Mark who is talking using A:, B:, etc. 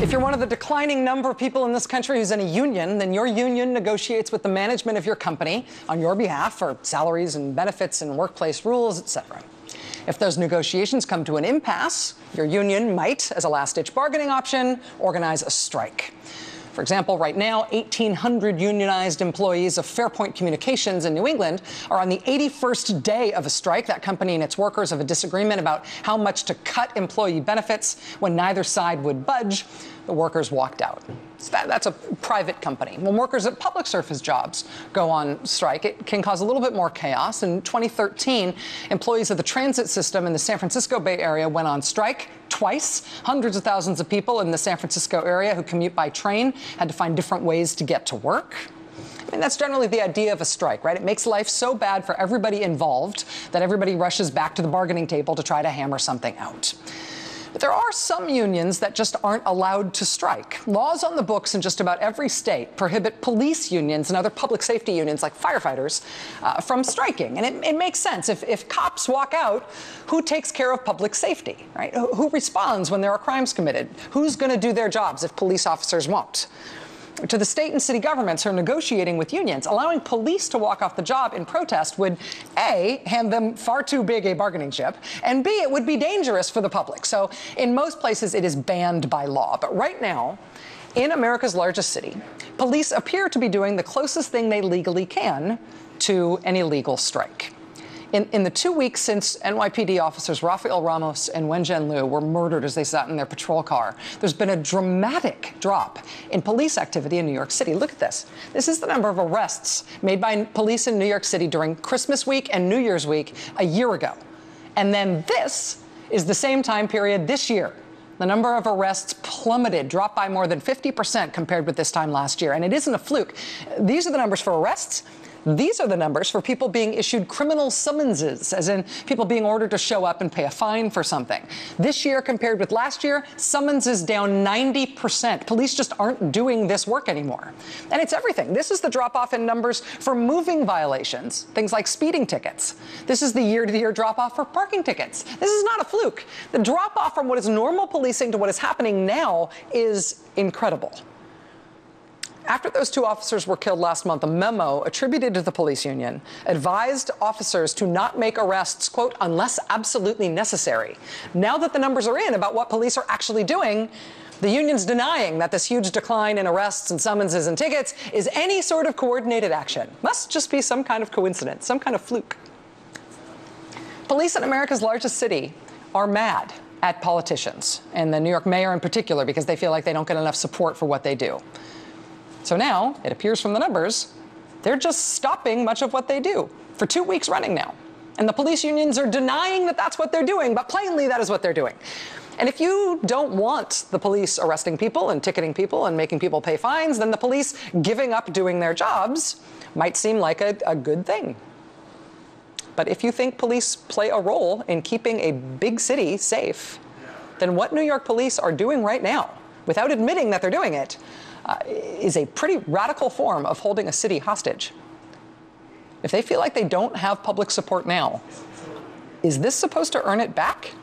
A: If you're one of the declining number of people in this country who's in a union, then your union negotiates with the management of your company on your behalf for salaries and benefits and workplace rules, etc. If those negotiations come to an impasse, your union might, as a last-ditch bargaining option, organize a strike. For example, right now, 1,800 unionized employees of Fairpoint Communications in New England are on the 81st day of a strike. That company and its workers have a disagreement about how much to cut employee benefits. When neither side would budge, the workers walked out. So that's a private company. When workers at public service jobs go on strike, it can cause a little bit more chaos. In 2013, employees of the transit system in the San Francisco Bay Area went on strike twice. Hundreds of thousands of people in the San Francisco area who commute by train had to find different ways to get to work. I mean, that's generally the idea of a strike, right? It makes life so bad for everybody involved that everybody rushes back to the bargaining table to try to hammer something out. But there are some unions that just aren't allowed to strike. Laws on the books in just about every state prohibit police unions and other public safety unions like firefighters from striking. And it makes sense. If cops walk out, who takes care of public safety, right? Who responds when there are crimes committed? Who's going to do their jobs if police officers won't? To the state and city governments who are negotiating with unions, allowing police to walk off the job in protest would, A, hand them far too big a bargaining chip, and B, it would be dangerous for the public. So in most places, it is banned by law. But right now, in America's largest city, police appear to be doing the closest thing they legally can to an illegal strike. In the 2 weeks since NYPD officers Rafael Ramos and Wenjian Liu were murdered as they sat in their patrol car, there's been a dramatic drop in police activity in New York City. Look at this. This is the number of arrests made by police in New York City during Christmas week and New Year's week a year ago. And then this is the same time period this year. The number of arrests plummeted, dropped by more than 50% compared with this time last year. And it isn't a fluke. These are the numbers for arrests. These are the numbers for people being issued criminal summonses, as in people being ordered to show up and pay a fine for something. This year, compared with last year, summonses down 90%. Police just aren't doing this work anymore. And it's everything. This is the drop-off in numbers for moving violations, things like speeding tickets. This is the year-to-year drop-off for parking tickets. This is not a fluke. The drop-off from what is normal policing to what is happening now is incredible. After those two officers were killed last month, a memo attributed to the police union advised officers to not make arrests, quote, unless absolutely necessary. Now that the numbers are in about what police are actually doing, the union's denying that this huge decline in arrests and summonses and tickets is any sort of coordinated action. Must just be some kind of coincidence, some kind of fluke. Police in America's largest city are mad at politicians, and the New York mayor in particular, because they feel like they don't get enough support for what they do. So now, it appears from the numbers, they're just stopping much of what they do for 2 weeks running now. And the police unions are denying that that's what they're doing, but plainly that is what they're doing. And if you don't want the police arresting people and ticketing people and making people pay fines, then the police giving up doing their jobs might seem like a good thing. But if you think police play a role in keeping a big city safe, then what New York police are doing right now, without admitting that they're doing it, is a pretty radical form of holding a city hostage. If they feel like they don't have public support now, is this supposed to earn it back?